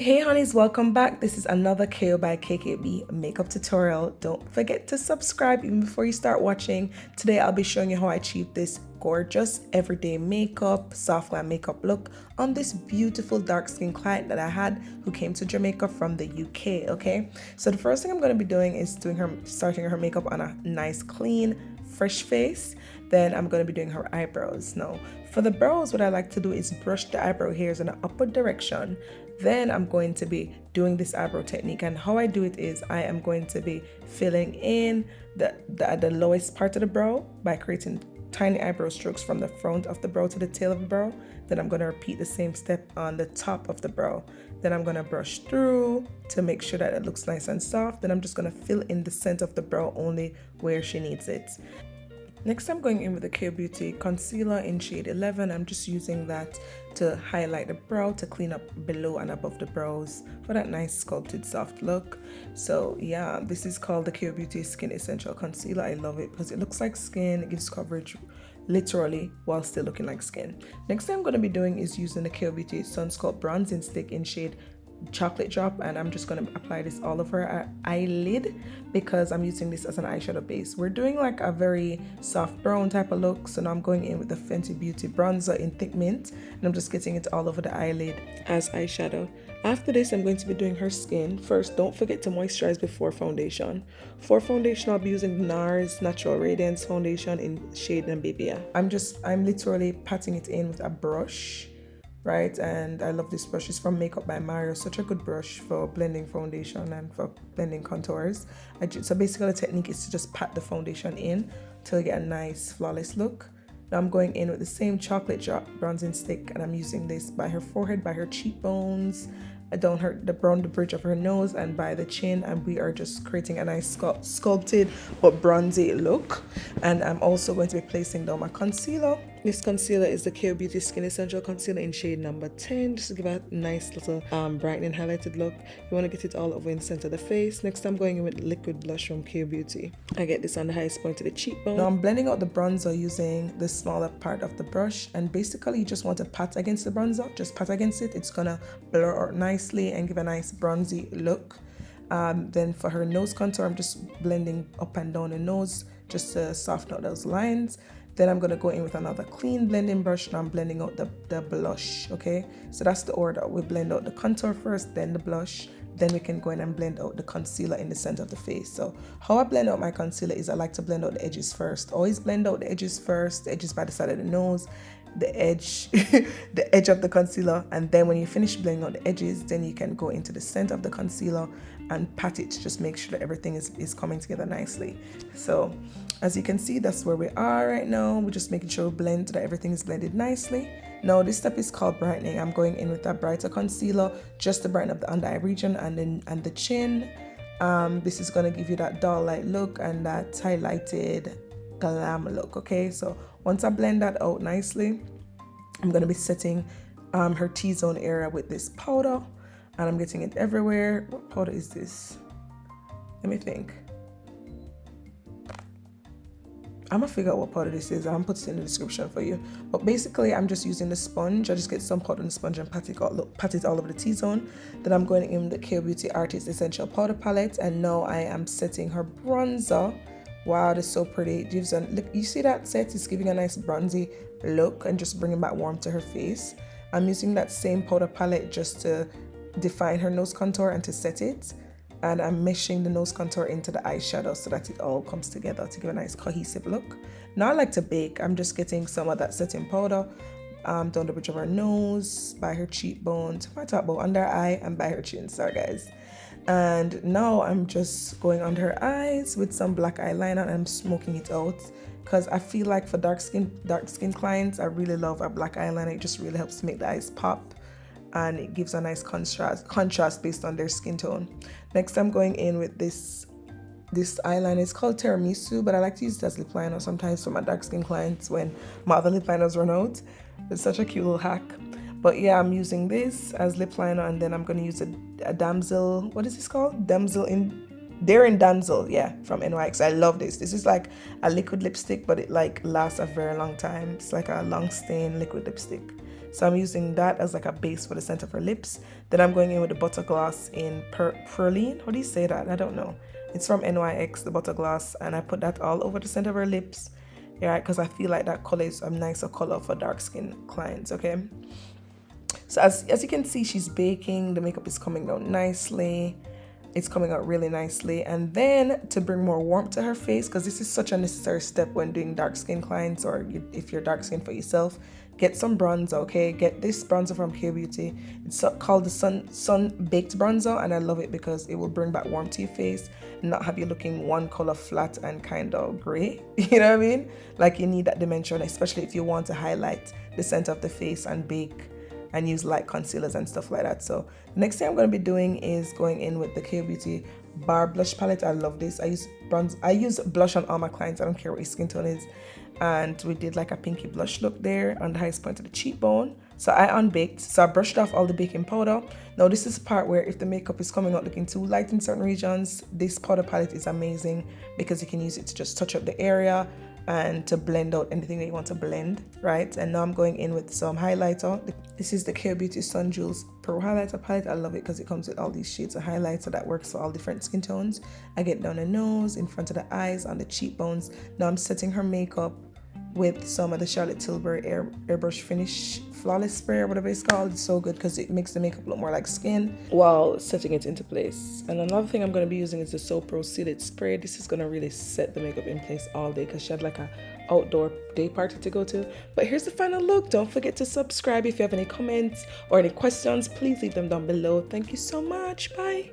Hey honeys, welcome back. This is another KO by KKB makeup tutorial. Don't forget to subscribe even before you start watching. Today I'll be showing you how I achieved this gorgeous everyday makeup, soft glam makeup look on this beautiful dark skin client that I had who came to Jamaica from the UK, okay? So the first thing I'm going to be doing is starting her makeup on a nice clean fresh face. Then I'm going to be doing her eyebrows. Now for the brows, what I like to do is brush the eyebrow hairs in an upward direction. Then I'm going to be doing this eyebrow technique, and how I do it is I am going to be filling in the lowest part of the brow by creating tiny eyebrow strokes from the front of the brow to the tail of the brow. Then I'm going to repeat the same step on the top of the brow. Then I'm going to brush through to make sure that it looks nice and soft. Then I'm just going to fill in the center of the brow only where she needs it. Next, I'm going in with the K Beauty concealer in shade 11. I'm just using that to highlight the brow, to clean up below and above the brows for that nice sculpted soft look. So yeah, this is called the K Beauty Skin Essential Concealer. I love it because it looks like skin, it gives coverage literally while still looking like skin. Next thing I'm going to be doing is using the K Beauty Sun Sculpt Bronzing Stick in shade chocolate drop, and I'm just going to apply this all over her eyelid because I'm using this as an eyeshadow base. We're doing like a very soft brown type of look, so now I'm going in with the Fenty Beauty bronzer in thick mint, and I'm just getting it all over the eyelid as eyeshadow. After this, I'm going to be doing her skin. First, don't forget to moisturize before foundation. For foundation, I'll be using NARS Natural Radiance Foundation in shade Namibia. I'm literally patting it in with a brush, right? And I love this brush. It's from Makeup by Mario. Such a good brush for blending foundation and for blending contours. So basically the technique is to just pat the foundation in till you get a nice flawless look. Now I'm going in with the same chocolate drop bronzing stick, and I'm using this by her forehead, by her cheekbones, down the bridge of her nose, and by the chin, and we are just creating a nice sculpted but bronzy look. And I'm also going to be placing down my concealer. This concealer is the K Beauty Skin Essential Concealer in shade number 10, just to give a nice little brightening highlighted look. You want to get it all over in the center of the face. Next, I'm going in with liquid blush from K Beauty. I get this on the highest point of the cheekbone. Now I'm blending out the bronzer using the smaller part of the brush, and basically you just want to pat against the bronzer. Just pat against it. It's gonna blur out nicely and give a nice bronzy look. Then for her nose contour, I'm just blending up and down the nose just to soften out those lines. Then I'm going to go in with another clean blending brush. Now I'm blending out the blush, okay? So that's the order. We blend out the contour first, then the blush. Then we can go in and blend out the concealer in the center of the face. So how I blend out my concealer is I like to blend out the edges first. Always blend out the edges first, the edges by the side of the nose, the edge the edge of the concealer, and then when you finish blending out the edges, then you can go into the center of the concealer and pat it to just make sure that everything is coming together nicely. So as you can see, that's where we are right now. We're just making sure we blend that everything is blended nicely. Now this step is called brightening. I'm going in with a brighter concealer just to brighten up the under eye region and the chin. This is going to give you that doll light look and that highlighted glam look, okay? So once I blend that out nicely, I'm going to be setting her T-zone area with this powder, and I'm getting it everywhere. What powder is this? Let me think. I'm gonna figure out what powder this is. I'm putting it in the description for you. But basically, I'm just using the sponge. I just get some powder on the sponge and pat it all over the T-zone. Then I'm going in the K Beauty Artist Essential Powder Palette, and now I am setting her bronzer. Wow, that's so pretty. It gives look. You see that set? It's giving a nice bronzy look and just bringing back warmth to her face. I'm using that same powder palette just to define her nose contour and to set it. And I'm meshing the nose contour into the eyeshadow so that it all comes together to give a nice cohesive look. Now I like to bake. I'm just getting some of that setting powder down the bridge of her nose, by her cheekbone, to my top bow, under her eye, and by her chin. Sorry guys. And now I'm just going under her eyes with some black eyeliner, and I'm smoking it out because I feel like for dark skin clients, I really love a black eyeliner. It just really helps to make the eyes pop, and it gives a nice contrast based on their skin tone. Next, I'm going in with this eyeliner. It's called Tiramisu, but I like to use it as lip liner sometimes for my dark skin clients when my other lip liners run out. It's such a cute little hack. But yeah, I'm using this as lip liner, and then I'm going to use a damsel. What is this called? Daring Damsel, yeah, from NYX. I love this. This is like a liquid lipstick, but it like lasts a very long time. It's like a long stain liquid lipstick. So I'm using that as like a base for the center of her lips. Then I'm going in with the butter gloss in Perline. How do you say that? I don't know. It's from NYX, the butter gloss, and I put that all over the center of her lips. Yeah, because I feel like that color is a nicer color for dark skin clients, okay? So as you can see, she's baking. The makeup is coming out nicely. It's coming out really nicely. And then to bring more warmth to her face, because this is such a necessary step when doing dark skin clients, or if you're dark skin for yourself, get some bronzer, okay? Get this bronzer from K Beauty. It's called the Sun Baked Bronzer, and I love it because it will bring back warmth to your face and not have you looking one color flat and kind of gray. You know what I mean? Like, you need that dimension, especially if you want to highlight the center of the face and bake and use light concealers and stuff like that. So the next thing I'm going to be doing is going in with the K Beauty Bar Blush Palette. I love this. I use blush on all my clients. I don't care what your skin tone is. And we did like a pinky blush look there on the highest point of the cheekbone. So I unbaked. So I brushed off all the baking powder. Now this is the part where if the makeup is coming out looking too light in certain regions, this powder palette is amazing because you can use it to just touch up the area and to blend out anything that you want to blend, right? And now I'm going in with some highlighter. This is the K Beauty Sun Jewels Pro Highlighter Palette. I love it because it comes with all these shades of highlighter that works for all different skin tones. I get down the nose, in front of the eyes, on the cheekbones. Now I'm setting her makeup with some of the Charlotte Tilbury Airbrush Finish Flawless Spray, or whatever it's called. It's so good because it makes the makeup look more like skin while setting it into place. And another thing I'm going to be using is the So Pro Seated Spray. This is going to really set the makeup in place all day because she had like a outdoor day party to go to. But here's the final look. Don't forget to subscribe. If you have any comments or any questions, please leave them down below. Thank you so much. Bye.